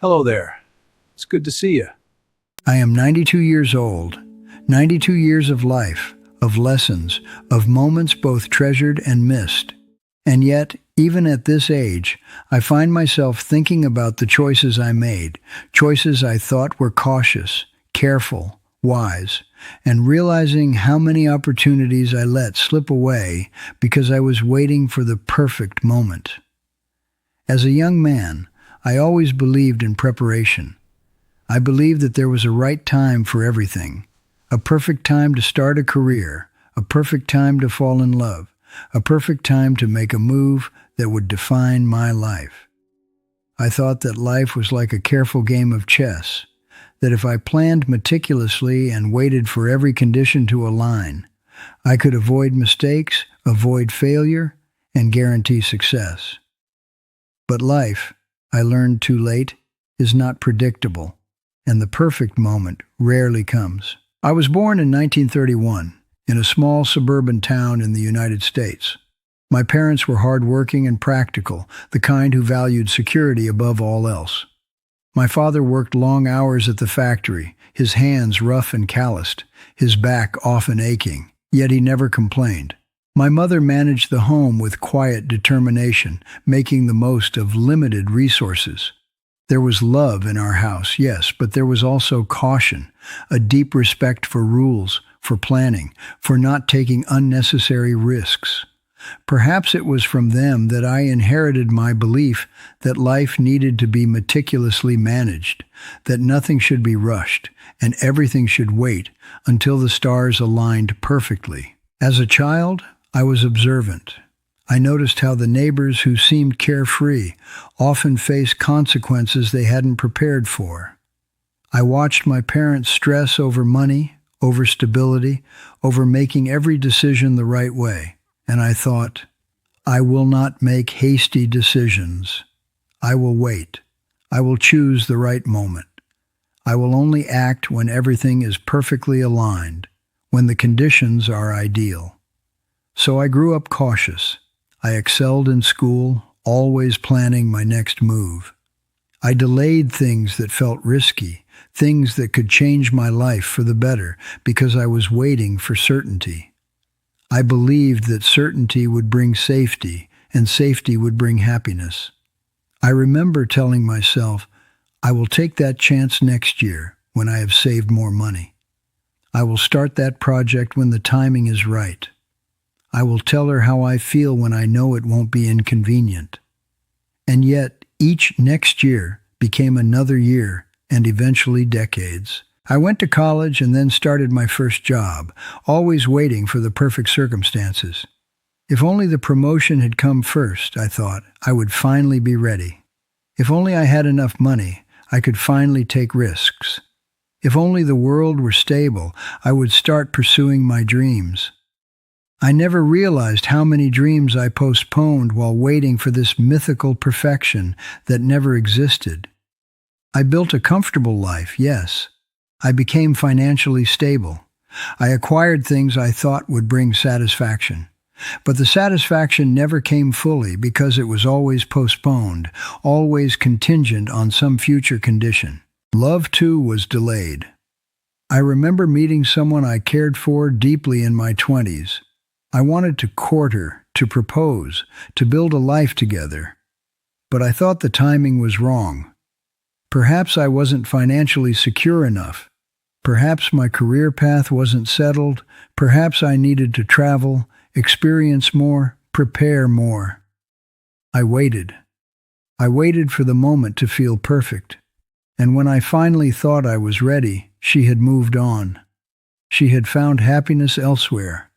Hello there. It's good to see you. I am 92 years old, 92 years of life, of lessons, of moments both treasured and missed. And yet, even at this age, I find myself thinking about the choices I made, choices I thought were cautious, careful, wise, and realizing how many opportunities I let slip away because I was waiting for the perfect moment. As a young man, I always believed in preparation. I believed that there was a right time for everything, a perfect time to start a career, a perfect time to fall in love, a perfect time to make a move that would define my life. I thought that life was like a careful game of chess, that if I planned meticulously and waited for every condition to align, I could avoid mistakes, avoid failure, and guarantee success. But life, I learned too late, is not predictable, and the perfect moment rarely comes. I was born in 1931 in a small suburban town in the United States. My parents were hardworking and practical, the kind who valued security above all else. My father worked long hours at the factory, his hands rough and calloused, his back often aching, yet he never complained. My mother managed the home with quiet determination, making the most of limited resources. There was love in our house, yes, but there was also caution, a deep respect for rules, for planning, for not taking unnecessary risks. Perhaps it was from them that I inherited my belief that life needed to be meticulously managed, that nothing should be rushed, and everything should wait until the stars aligned perfectly. As a child, I was observant. I noticed how the neighbors who seemed carefree often faced consequences they hadn't prepared for. I watched my parents stress over money, over stability, over making every decision the right way. And I thought, I will not make hasty decisions. I will wait. I will choose the right moment. I will only act when everything is perfectly aligned, when the conditions are ideal. So I grew up cautious. I excelled in school, always planning my next move. I delayed things that felt risky, things that could change my life for the better, because I was waiting for certainty. I believed that certainty would bring safety, and safety would bring happiness. I remember telling myself, I will take that chance next year when I have saved more money. I will start that project when the timing is right. I will tell her how I feel when I know it won't be inconvenient. And yet, each next year became another year and eventually decades. I went to college and then started my first job, always waiting for the perfect circumstances. If only the promotion had come first, I thought, I would finally be ready. If only I had enough money, I could finally take risks. If only the world were stable, I would start pursuing my dreams. I never realized how many dreams I postponed while waiting for this mythical perfection that never existed. I built a comfortable life, yes. I became financially stable. I acquired things I thought would bring satisfaction. But the satisfaction never came fully because it was always postponed, always contingent on some future condition. Love, too, was delayed. I remember meeting someone I cared for deeply in my 20s. I wanted to court her, to propose, to build a life together. But I thought the timing was wrong. Perhaps I wasn't financially secure enough. Perhaps my career path wasn't settled. Perhaps I needed to travel, experience more, prepare more. I waited. I waited for the moment to feel perfect. And when I finally thought I was ready, she had moved on. She had found happiness elsewhere.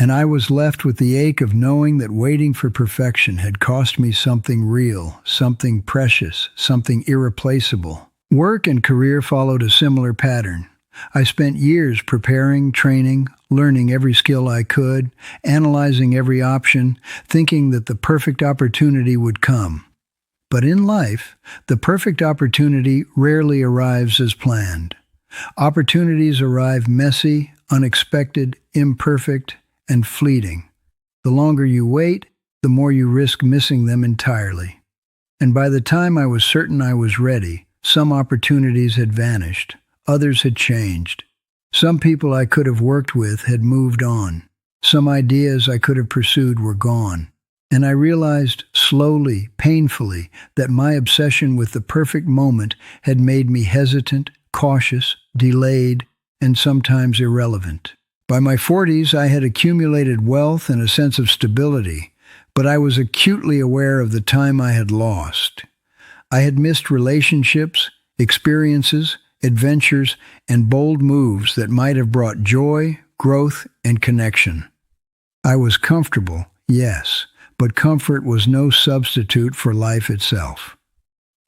And I was left with the ache of knowing that waiting for perfection had cost me something real, something precious, something irreplaceable. Work and career followed a similar pattern. I spent years preparing, training, learning every skill I could, analyzing every option, thinking that the perfect opportunity would come. But in life, the perfect opportunity rarely arrives as planned. Opportunities arrive messy, unexpected, imperfect, and fleeting. The longer you wait, the more you risk missing them entirely. And by the time I was certain I was ready, Some opportunities had vanished. Others had changed. Some people I could have worked with had moved on. Some ideas I could have pursued were gone. And I realized slowly, painfully, that my obsession with the perfect moment had made me hesitant, cautious, delayed, and sometimes irrelevant. By my 40s, I had accumulated wealth and a sense of stability, but I was acutely aware of the time I had lost. I had missed relationships, experiences, adventures, and bold moves that might have brought joy, growth, and connection. I was comfortable, yes, but comfort was no substitute for life itself.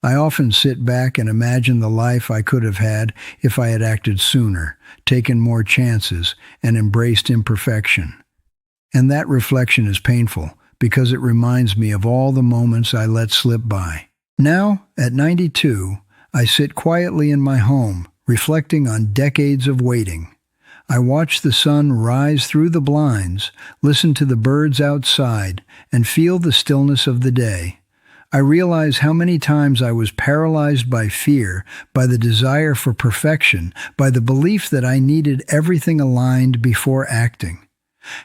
I often sit back and imagine the life I could have had if I had acted sooner, taken more chances, and embraced imperfection. And that reflection is painful because it reminds me of all the moments I let slip by. Now, at 92, I sit quietly in my home, reflecting on decades of waiting. I watch the sun rise through the blinds, listen to the birds outside, and feel the stillness of the day. I realize how many times I was paralyzed by fear, by the desire for perfection, by the belief that I needed everything aligned before acting.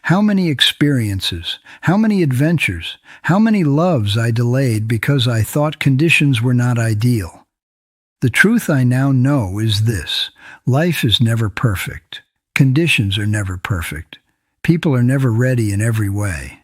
How many experiences, how many adventures, how many loves I delayed because I thought conditions were not ideal. The truth I now know is this: life is never perfect. Conditions are never perfect. People are never ready in every way.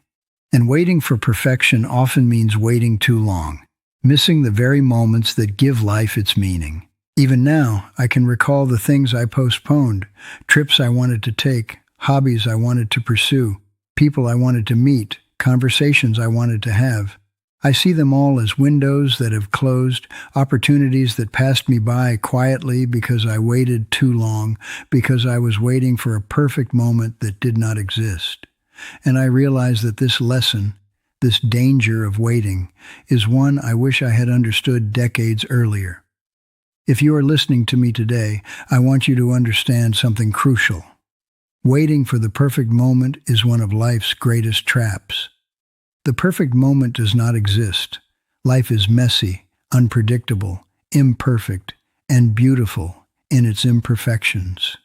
And waiting for perfection often means waiting too long, missing the very moments that give life its meaning. Even now, I can recall the things I postponed, trips I wanted to take, hobbies I wanted to pursue, people I wanted to meet, conversations I wanted to have. I see them all as windows that have closed, opportunities that passed me by quietly because I waited too long, because I was waiting for a perfect moment that did not exist. And I realize that this lesson, this danger of waiting, is one I wish I had understood decades earlier. If you are listening to me today, I want you to understand something crucial. Waiting for the perfect moment is one of life's greatest traps. The perfect moment does not exist. Life is messy, unpredictable, imperfect, and beautiful in its imperfections.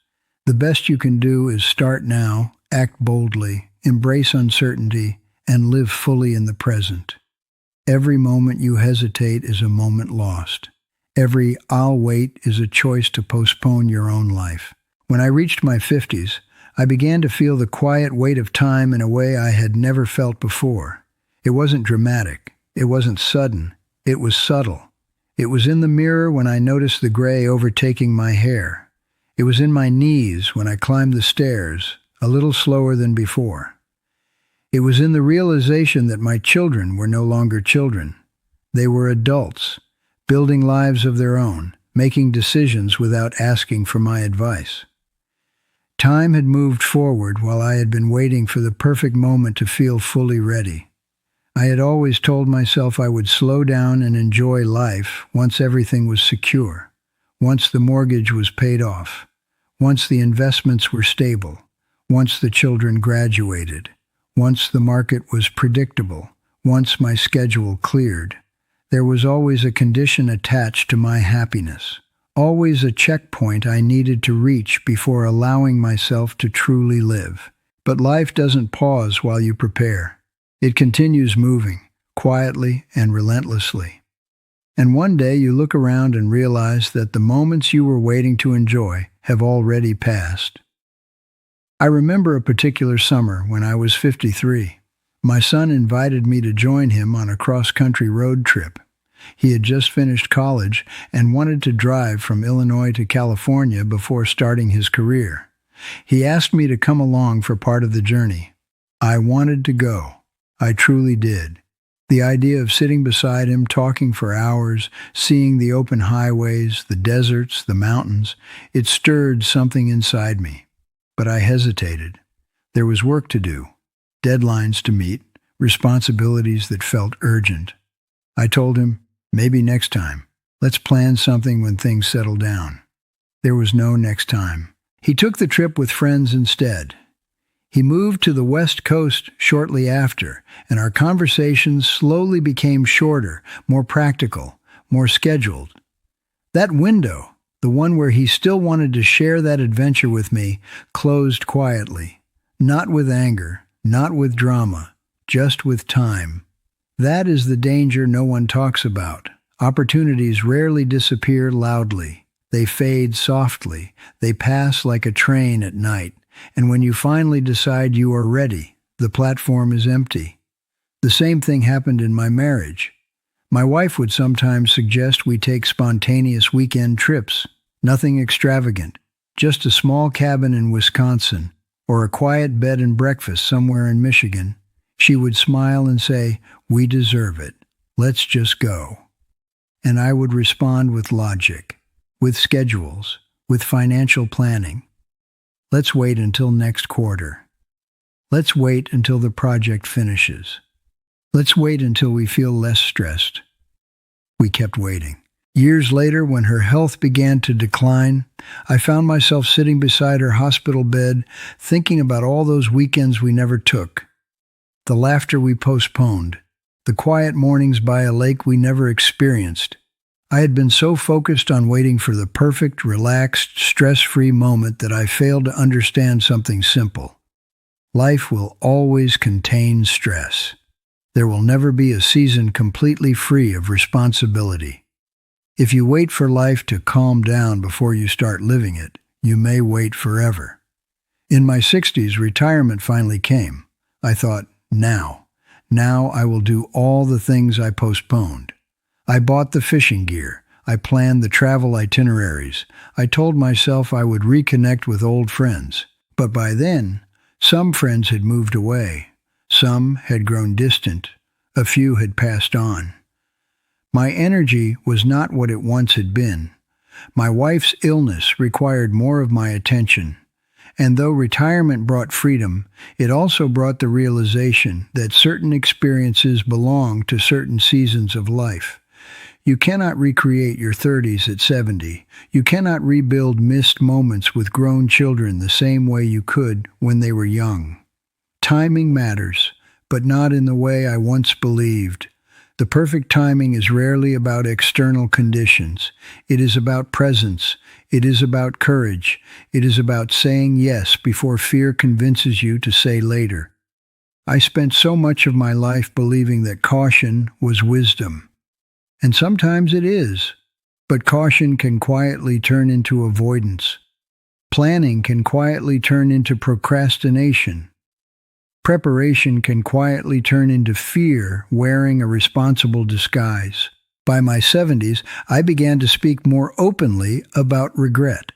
The best you can do is start now, act boldly, embrace uncertainty, and live fully in the present. Every moment you hesitate is a moment lost. Every "I'll wait" is a choice to postpone your own life. When I reached my 50s, I began to feel the quiet weight of time in a way I had never felt before. It wasn't dramatic. It wasn't sudden. It was subtle. It was in the mirror when I noticed the gray overtaking my hair. It was in my knees when I climbed the stairs, a little slower than before. It was in the realization that my children were no longer children. They were adults, building lives of their own, making decisions without asking for my advice. Time had moved forward while I had been waiting for the perfect moment to feel fully ready. I had always told myself I would slow down and enjoy life once everything was secure, once the mortgage was paid off, once the investments were stable, once the children graduated, once the market was predictable, once my schedule cleared. There was always a condition attached to my happiness, always a checkpoint I needed to reach before allowing myself to truly live. But life doesn't pause while you prepare. It continues moving, quietly and relentlessly. And one day you look around and realize that the moments you were waiting to enjoy have already passed. I remember a particular summer when I was 53. My son invited me to join him on a cross-country road trip. He had just finished college and wanted to drive from Illinois to California before starting his career. He asked me to come along for part of the journey. I wanted to go. I truly did. The idea of sitting beside him, talking for hours, seeing the open highways, the deserts, the mountains, it stirred something inside me. But I hesitated. There was work to do, deadlines to meet, responsibilities that felt urgent. I told him, maybe next time. Let's plan something when things settle down. There was no next time. He took the trip with friends instead. He moved to the West Coast shortly after, and our conversations slowly became shorter, more practical, more scheduled. That window, the one where he still wanted to share that adventure with me, closed quietly. Not with anger, not with drama, just with time. That is the danger no one talks about. Opportunities rarely disappear loudly. They fade softly. They pass like a train at night. And when you finally decide you are ready, the platform is empty. The same thing happened in my marriage. My wife would sometimes suggest we take spontaneous weekend trips. Nothing extravagant, just a small cabin in Wisconsin or a quiet bed and breakfast somewhere in Michigan. She would smile and say, "We deserve it. Let's just go." And I would respond with logic, with schedules, with financial planning. Let's wait until next quarter. Let's wait until the project finishes. Let's wait until we feel less stressed. We kept waiting. Years later, when her health began to decline, I found myself sitting beside her hospital bed, thinking about all those weekends we never took, the laughter we postponed, the quiet mornings by a lake we never experienced. I had been so focused on waiting for the perfect, relaxed, stress-free moment that I failed to understand something simple. Life will always contain stress. There will never be a season completely free of responsibility. If you wait for life to calm down before you start living it, you may wait forever. In my 60s, retirement finally came. I thought, now I will do all the things I postponed. I bought the fishing gear. I planned the travel itineraries. I told myself I would reconnect with old friends. But by then, some friends had moved away. Some had grown distant. A few had passed on. My energy was not what it once had been. My wife's illness required more of my attention. And though retirement brought freedom, it also brought the realization that certain experiences belong to certain seasons of life. You cannot recreate your 30s at 70. You cannot rebuild missed moments with grown children the same way you could when they were young. Timing matters, but not in the way I once believed. The perfect timing is rarely about external conditions. It is about presence. It is about courage. It is about saying yes before fear convinces you to say later. I spent so much of my life believing that caution was wisdom. And sometimes it is. But caution can quietly turn into avoidance. Planning can quietly turn into procrastination. Preparation can quietly turn into fear wearing a responsible disguise. By my 70s, I began to speak more openly about regret.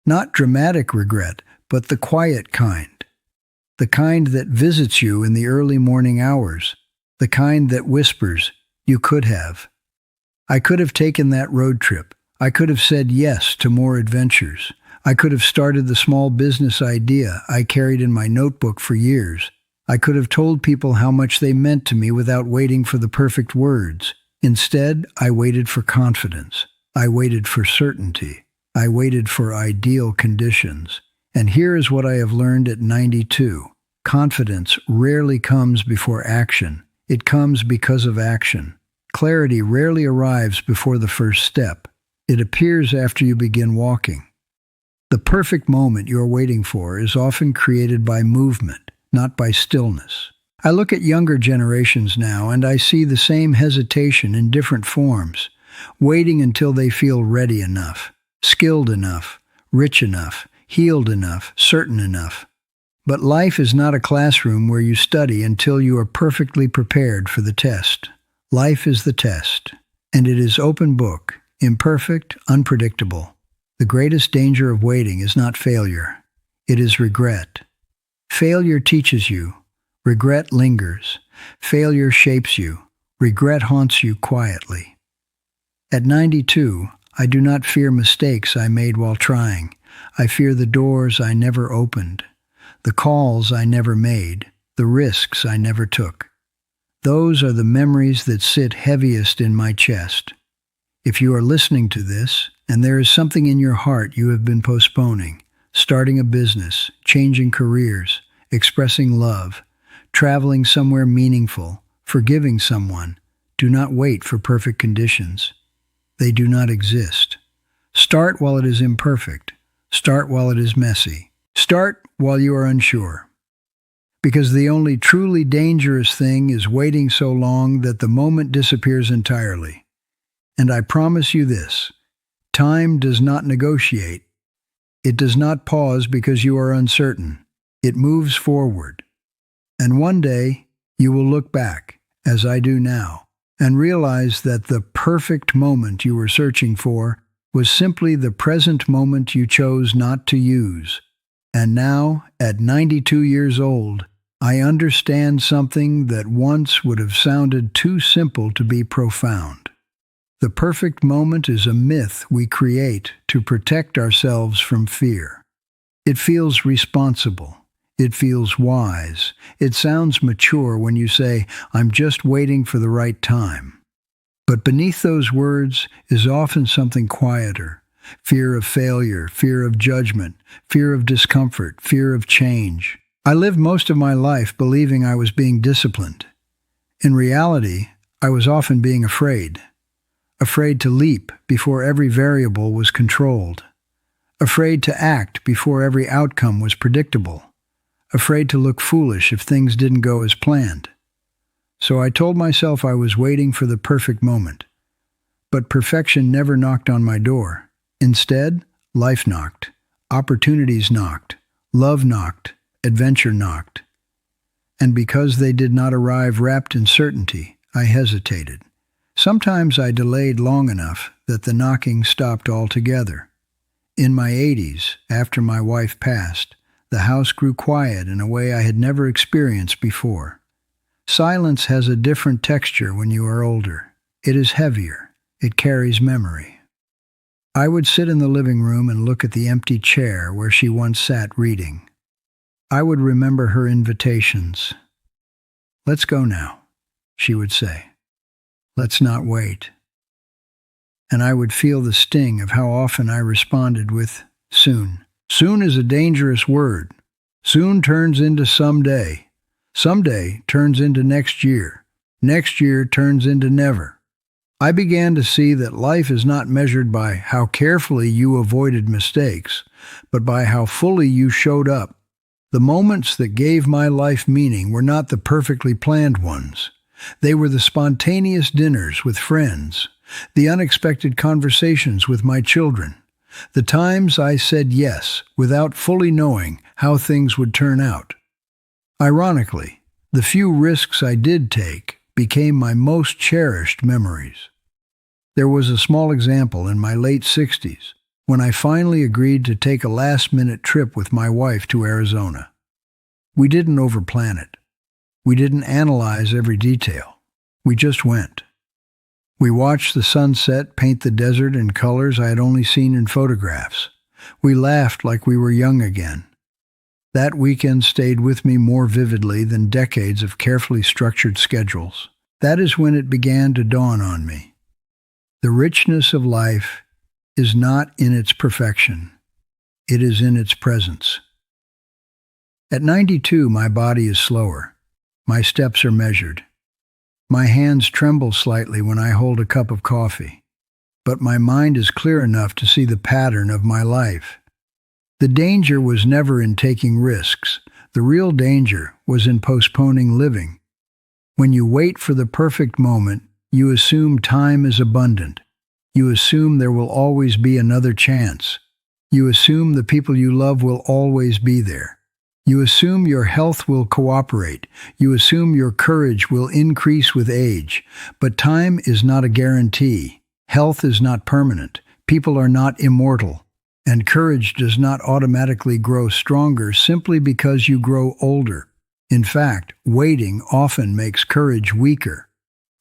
Not dramatic regret, but the quiet kind. The kind that visits you in the early morning hours. The kind that whispers, "You could have." I could have taken that road trip. I could have said yes to more adventures. I could have started the small business idea I carried in my notebook for years. I could have told people how much they meant to me without waiting for the perfect words. Instead, I waited for confidence. I waited for certainty. I waited for ideal conditions. And here is what I have learned at 92. Confidence rarely comes before action. It comes because of action. Clarity rarely arrives before the first step. It appears after you begin walking. The perfect moment you're waiting for is often created by movement, not by stillness. I look at younger generations now and I see the same hesitation in different forms, waiting until they feel ready enough, skilled enough, rich enough, healed enough, certain enough. But life is not a classroom where you study until you are perfectly prepared for the test. Life is the test, and it is open book, imperfect, unpredictable. The greatest danger of waiting is not failure. It is regret. Failure teaches you. Regret lingers. Failure shapes you. Regret haunts you quietly. At 92, I do not fear mistakes I made while trying. I fear the doors I never opened, the calls I never made, the risks I never took. Those are the memories that sit heaviest in my chest. If you are listening to this, and there is something in your heart you have been postponing, starting a business, changing careers, expressing love, traveling somewhere meaningful, forgiving someone, do not wait for perfect conditions. They do not exist. Start while it is imperfect. Start while it is messy. Start while you are unsure. Because the only truly dangerous thing is waiting so long that the moment disappears entirely. And I promise you this, time does not negotiate. It does not pause because you are uncertain. It moves forward. And one day, you will look back, as I do now, and realize that the perfect moment you were searching for was simply the present moment you chose not to use. And now, at 92 years old, I understand something that once would have sounded too simple to be profound. The perfect moment is a myth we create to protect ourselves from fear. It feels responsible. It feels wise. It sounds mature when you say, "I'm just waiting for the right time." But beneath those words is often something quieter. Fear of failure, fear of judgment, fear of discomfort, fear of change. I lived most of my life believing I was being disciplined. In reality, I was often being afraid. Afraid to leap before every variable was controlled. Afraid to act before every outcome was predictable. Afraid to look foolish if things didn't go as planned. So I told myself I was waiting for the perfect moment. But perfection never knocked on my door. Instead, life knocked. Opportunities knocked. Love knocked. Adventure knocked. And because they did not arrive wrapped in certainty, I hesitated. Sometimes I delayed long enough that the knocking stopped altogether. In my 80s, after my wife passed, the house grew quiet in a way I had never experienced before. Silence has a different texture when you are older. It is heavier. It carries memory. I would sit in the living room and look at the empty chair where she once sat reading. I would remember her invitations. "Let's go now," she would say. "Let's not wait." And I would feel the sting of how often I responded with soon. Soon is a dangerous word. Soon turns into someday. Someday turns into next year. Next year turns into never. I began to see that life is not measured by how carefully you avoided mistakes, but by how fully you showed up. The moments that gave my life meaning were not the perfectly planned ones. They were the spontaneous dinners with friends, the unexpected conversations with my children, the times I said yes without fully knowing how things would turn out. Ironically, the few risks I did take became my most cherished memories. There was a small example in my late 60s when I finally agreed to take a last-minute trip with my wife to Arizona. We didn't overplan it. We didn't analyze every detail. We just went. We watched the sunset paint the desert in colors I had only seen in photographs. We laughed like we were young again. That weekend stayed with me more vividly than decades of carefully structured schedules. That is when it began to dawn on me. The richness of life is not in its perfection. It is in its presence. At 92, my body is slower. My steps are measured. My hands tremble slightly when I hold a cup of coffee. But my mind is clear enough to see the pattern of my life. The danger was never in taking risks. The real danger was in postponing living. When you wait for the perfect moment, you assume time is abundant. You assume there will always be another chance. You assume the people you love will always be there. You assume your health will cooperate. You assume your courage will increase with age. But time is not a guarantee. Health is not permanent. People are not immortal. And courage does not automatically grow stronger simply because you grow older. In fact, waiting often makes courage weaker.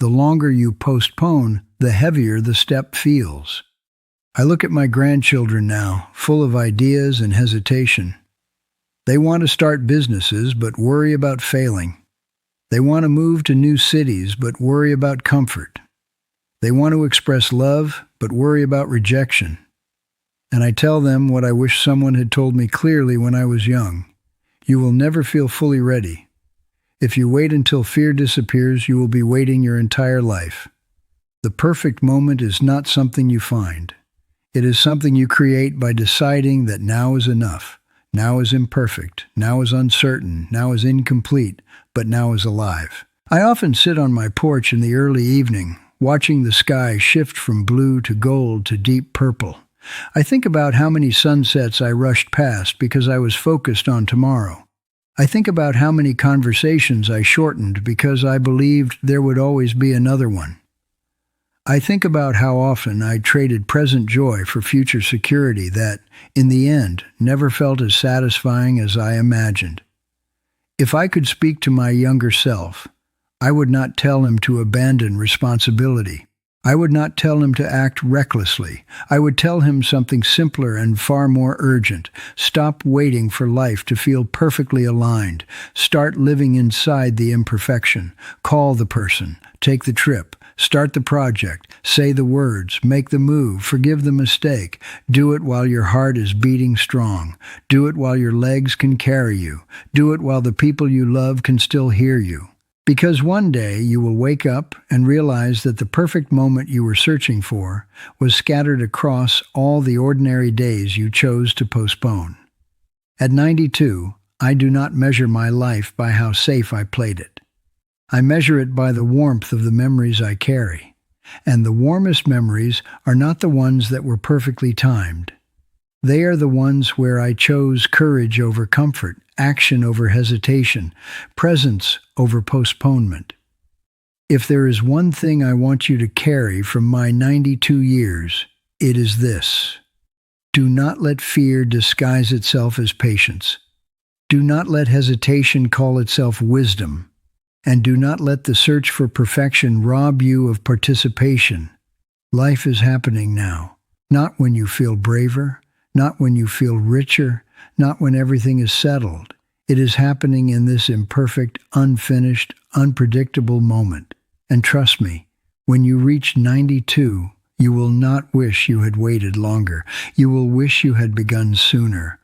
The longer you postpone, the heavier the step feels. I look at my grandchildren now, full of ideas and hesitation. They want to start businesses but worry about failing. They want to move to new cities but worry about comfort. They want to express love but worry about rejection. And I tell them what I wish someone had told me clearly when I was young. You will never feel fully ready. If you wait until fear disappears, you will be waiting your entire life. The perfect moment is not something you find. It is something you create by deciding that now is enough, now is imperfect, now is uncertain, now is incomplete, but now is alive. I often sit on my porch in the early evening, watching the sky shift from blue to gold to deep purple. I think about how many sunsets I rushed past because I was focused on tomorrow. I think about how many conversations I shortened because I believed there would always be another one. I think about how often I traded present joy for future security that, in the end, never felt as satisfying as I imagined. If I could speak to my younger self, I would not tell him to abandon responsibility. I would not tell him to act recklessly. I would tell him something simpler and far more urgent. Stop waiting for life to feel perfectly aligned. Start living inside the imperfection. Call the person. Take the trip. Start the project. Say the words. Make the move. Forgive the mistake. Do it while your heart is beating strong. Do it while your legs can carry you. Do it while the people you love can still hear you. Because one day you will wake up and realize that the perfect moment you were searching for was scattered across all the ordinary days you chose to postpone. At 92, I do not measure my life by how safe I played it. I measure it by the warmth of the memories I carry. And the warmest memories are not the ones that were perfectly timed. They are the ones where I chose courage over comfort, action over hesitation, presence over postponement. If there is one thing I want you to carry from my 92 years, it is this. Do not let fear disguise itself as patience. Do not let hesitation call itself wisdom. And do not let the search for perfection rob you of participation. Life is happening now, not when you feel braver, not when you feel richer, not when everything is settled. It is happening in this imperfect, unfinished, unpredictable moment. And trust me, when you reach 92, you will not wish you had waited longer. You will wish you had begun sooner.